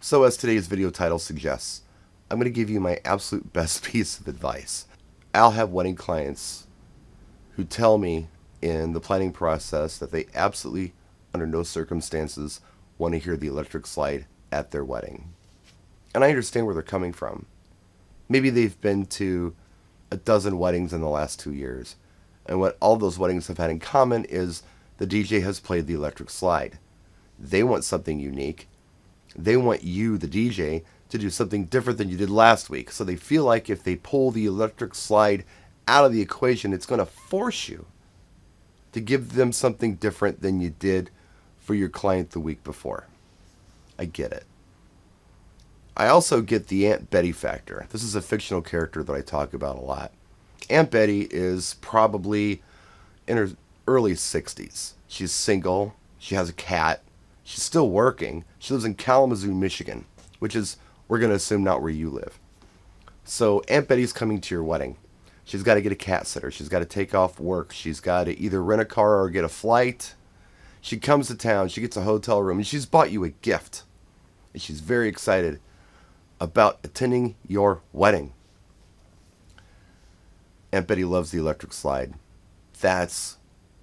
So as today's video title suggests, I'm going to give you my absolute best piece of advice. I'll have wedding clients who tell me in the planning process that they absolutely, under no circumstances, want to hear the electric slide at their wedding. And I understand where they're coming from. Maybe they've been to a dozen weddings in the last 2 years, and what all those weddings have had in common is the DJ has played the electric slide. They want something unique. They want you, the DJ, to do something different than you did last week. So they feel like if they pull the electric slide out of the equation, it's going to force you to give them something different than you did for your client the week before. I get it. I also get the Aunt Betty factor. This is a fictional character that I talk about a lot. Aunt Betty is probably in her early 60s. She's single. She has a cat. She's still working. She lives in Kalamazoo, Michigan, which is, we're going to assume, not where you live. So Aunt Betty's coming to your wedding. She's got to get a cat sitter. She's got to take off work. She's got to either rent a car or get a flight. She comes to town. She gets a hotel room, and she's bought you a gift. And she's very excited about attending your wedding. Aunt Betty loves the electric slide. That's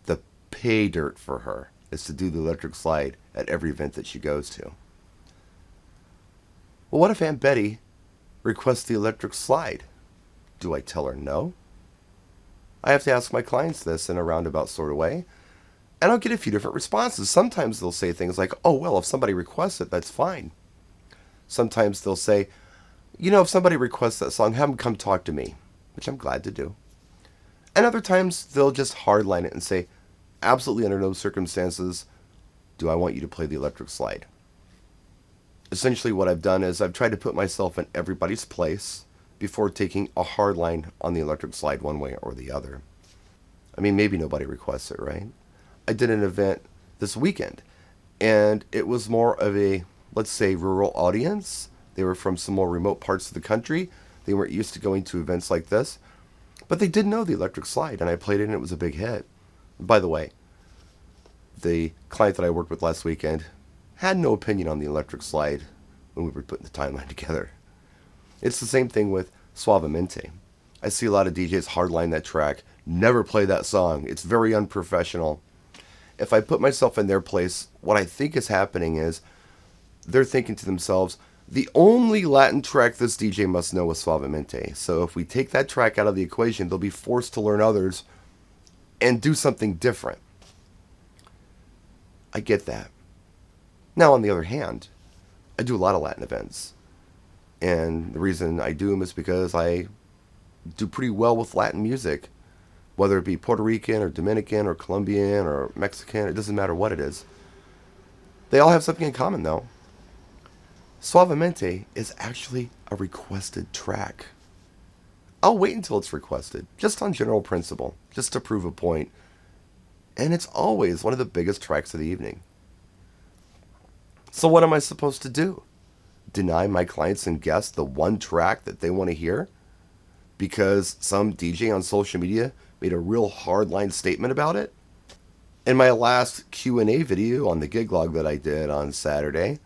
the pay dirt for her, is to do the electric slide at every event that she goes to. Well, what if Aunt Betty requests the electric slide? Do I tell her no? I have to ask my clients this in a roundabout sort of way, and I'll get a few different responses. Sometimes they'll say things like, oh, well, if somebody requests it, that's fine. Sometimes they'll say, if somebody requests that song, have them come talk to me, which I'm glad to do. And other times they'll just hardline it and say, absolutely under no circumstances do I want you to play the electric slide. Essentially what I've done is I've tried to put myself in everybody's place before taking a hard line on the electric slide one way or the other. I mean, maybe nobody requests it, right? I did an event this weekend, and it was more of a, let's say, rural audience. They were from some more remote parts of the country. They weren't used to going to events like this, but they did know the electric slide, and I played it, and it was a big hit. By the way, the client that I worked with last weekend had no opinion on the electric slide when we were putting the timeline together. It's the same thing with Suavemente. I see a lot of DJs hardline that track, never play that song. It's very unprofessional. If I put myself in their place, what I think is happening is they're thinking to themselves, the only Latin track this DJ must know is Suavemente. So if we take that track out of the equation, they'll be forced to learn others and do something different. I get that. Now, on the other hand, I do a lot of Latin events. And the reason I do them is because I do pretty well with Latin music, whether it be Puerto Rican or Dominican or Colombian or Mexican. It doesn't matter what it is. They all have something in common, though. Suavemente is actually a requested track. I'll wait until it's requested, just on general principle, just to prove a point. And it's always one of the biggest tracks of the evening. So what am I supposed to do? Deny my clients and guests the one track that they want to hear because some DJ on social media made a real hardline statement about it? In my last Q&A video on the gig log that I did on Saturday,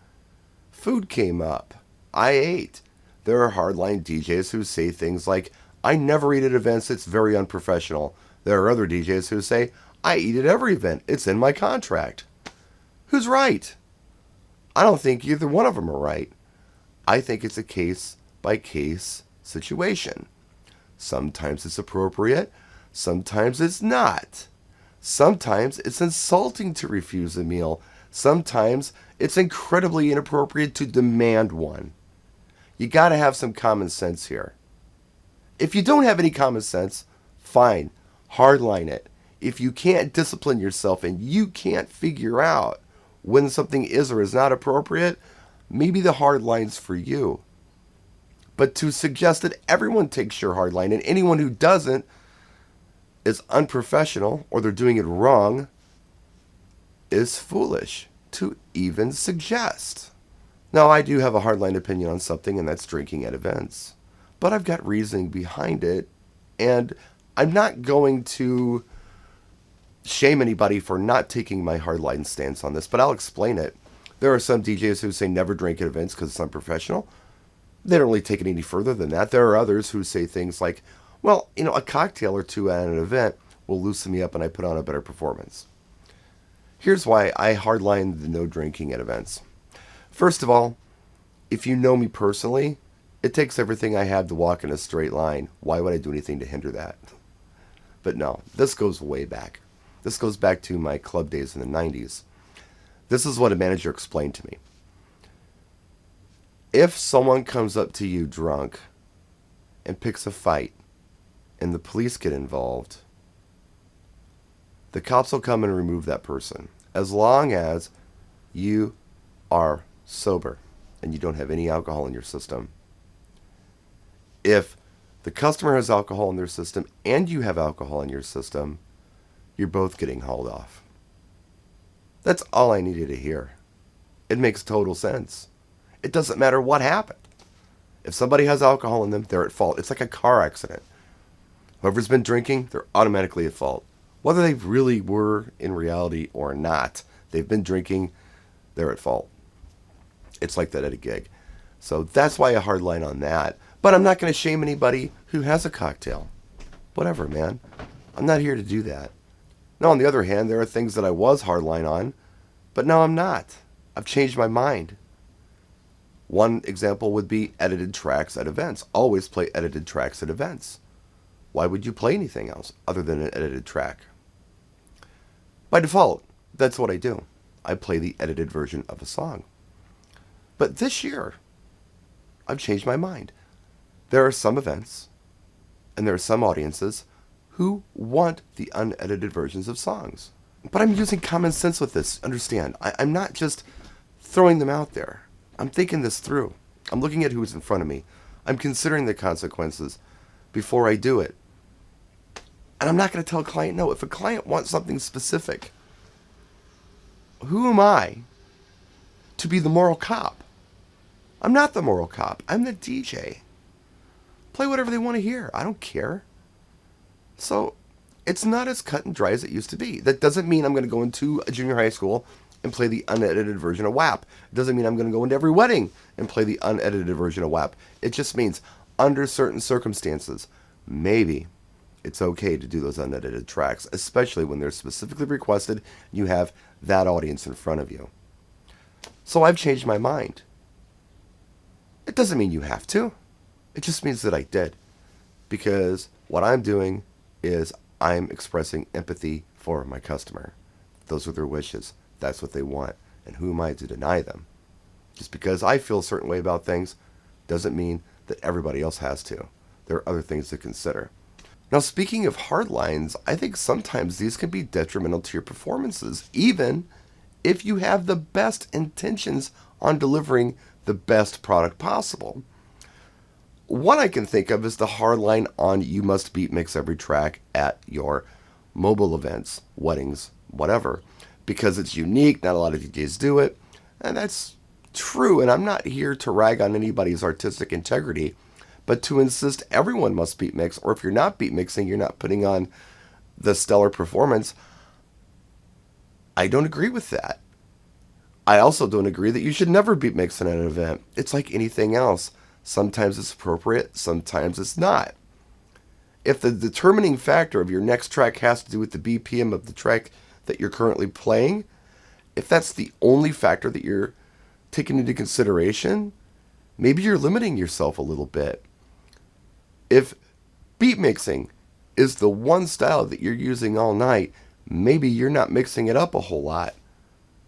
food came up. I ate. There are hardline DJs who say things like, I never eat at events, it's very unprofessional. There are other DJs who say, I eat at every event, it's in my contract. Who's right? I don't think either one of them are right. I think it's a case-by-case situation. Sometimes it's appropriate, sometimes it's not. Sometimes it's insulting to refuse a meal. Sometimes it's incredibly inappropriate to demand one. You gotta have some common sense here. If you don't have any common sense, fine, hardline it. If you can't discipline yourself and you can't figure out when something is or is not appropriate, maybe the hard line's for you. But to suggest that everyone takes your hard line and anyone who doesn't is unprofessional or they're doing it wrong is foolish to even suggest. Now, I do have a hardline opinion on something, and that's drinking at events. But I've got reasoning behind it, and I'm not going to shame anybody for not taking my hardline stance on this, but I'll explain it. There are some DJs who say never drink at events because it's unprofessional. They don't really take it any further than that. There are others who say things like, well, a cocktail or two at an event will loosen me up and I put on a better performance. Here's why I hardline the no drinking at events. First of all, if you know me personally, it takes everything I have to walk in a straight line. Why would I do anything to hinder that? But no, this goes way back. This goes back to my club days in the 90s. This is what a manager explained to me. If someone comes up to you drunk and picks a fight and the police get involved, the cops will come and remove that person as long as you are sober and you don't have any alcohol in your system. If the customer has alcohol in their system and you have alcohol in your system, you're both getting hauled off. That's all I needed to hear. It makes total sense. It doesn't matter what happened. If somebody has alcohol in them, they're at fault. It's like a car accident. Whoever's been drinking, they're automatically at fault. Whether they really were in reality or not, they've been drinking, they're at fault. It's like that at a gig. So that's why I hardline on that. But I'm not going to shame anybody who has a cocktail. Whatever, man. I'm not here to do that. Now, on the other hand, there are things that I was hardline on, but now I'm not. I've changed my mind. One example would be edited tracks at events. Always play edited tracks at events. Why would you play anything else other than an edited track? By default, that's what I do. I play the edited version of a song. But this year, I've changed my mind. There are some events, and there are some audiences who want the unedited versions of songs. But I'm using common sense with this, understand. I'm not just throwing them out there. I'm thinking this through. I'm looking at who's in front of me. I'm considering the consequences before I do it. And I'm not going to tell a client no. If a client wants something specific, who am I to be the moral cop? I'm not the moral cop. I'm the DJ. Play whatever they want to hear. I don't care. So it's not as cut and dry as it used to be. That doesn't mean I'm going to go into a junior high school and play the unedited version of WAP. It doesn't mean I'm going to go into every wedding and play the unedited version of WAP. It just means under certain circumstances, maybe it's okay to do those unedited tracks, especially when they're specifically requested and you have that audience in front of you. So I've changed my mind. It doesn't mean you have to. It just means that I did. Because what I'm doing is I'm expressing empathy for my customer. Those are their wishes. That's what they want. And who am I to deny them? Just because I feel a certain way about things doesn't mean that everybody else has to. There are other things to consider. Now, speaking of hard lines, I think sometimes these can be detrimental to your performances, even if you have the best intentions on delivering the best product possible. One I can think of is the hard line on you must beat mix every track at your mobile events, weddings, whatever, because it's unique. Not a lot of DJs do it, and that's true. And I'm not here to rag on anybody's artistic integrity, but to insist everyone must beat mix, or if you're not beat mixing, you're not putting on the stellar performance. I don't agree with that. I also don't agree that you should never beat mix in an event. It's like anything else. Sometimes it's appropriate, sometimes it's not. If the determining factor of your next track has to do with the BPM of the track that you're currently playing, if that's the only factor that you're taking into consideration, maybe you're limiting yourself a little bit. If beat mixing is the one style that you're using all night, maybe you're not mixing it up a whole lot.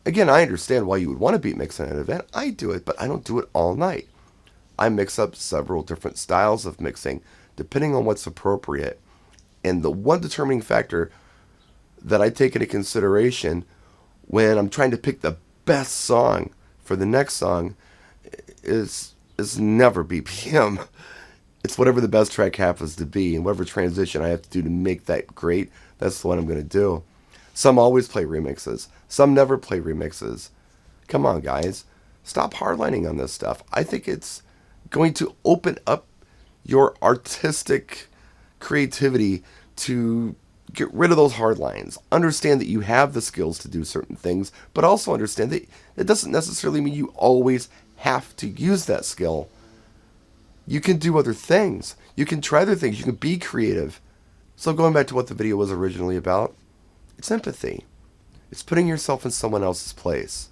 Again, I understand why you would want to beat mix in an event. I do it, but I don't do it all night. I mix up several different styles of mixing, depending on what's appropriate. And the one determining factor that I take into consideration when I'm trying to pick the best song for the next song is never BPM. It's whatever the best track happens to be, and whatever transition I have to do to make that great, that's the one I'm going to do. Some always play remixes. Some never play remixes. Come on, guys. Stop hardlining on this stuff. I think it's going to open up your artistic creativity to Get rid of those hard lines. Understand that you have the skills to do certain things, but also understand that it doesn't necessarily mean you always have to use that skill. You can do other things. You can try other things. You can be creative. So going back to what the video was originally about, it's empathy. It's putting yourself in someone else's place.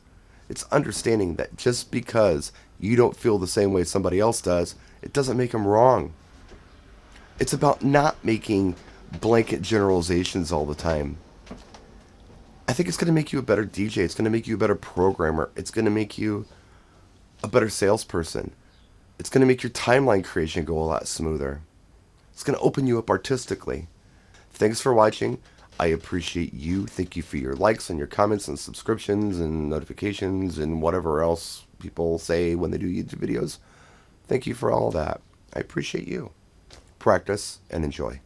It's understanding that just because you don't feel the same way somebody else does, it doesn't make them wrong. It's about not making blanket generalizations all the time. I think it's going to make you a better DJ. It's going to make you a better programmer. It's going to make you a better salesperson. It's going to make your timeline creation go a lot smoother. It's going to open you up artistically. Thanks for watching. I appreciate you. Thank you for your likes and your comments and subscriptions and notifications and whatever else people say when they do YouTube videos. Thank you for all that. I appreciate you. Practice and enjoy.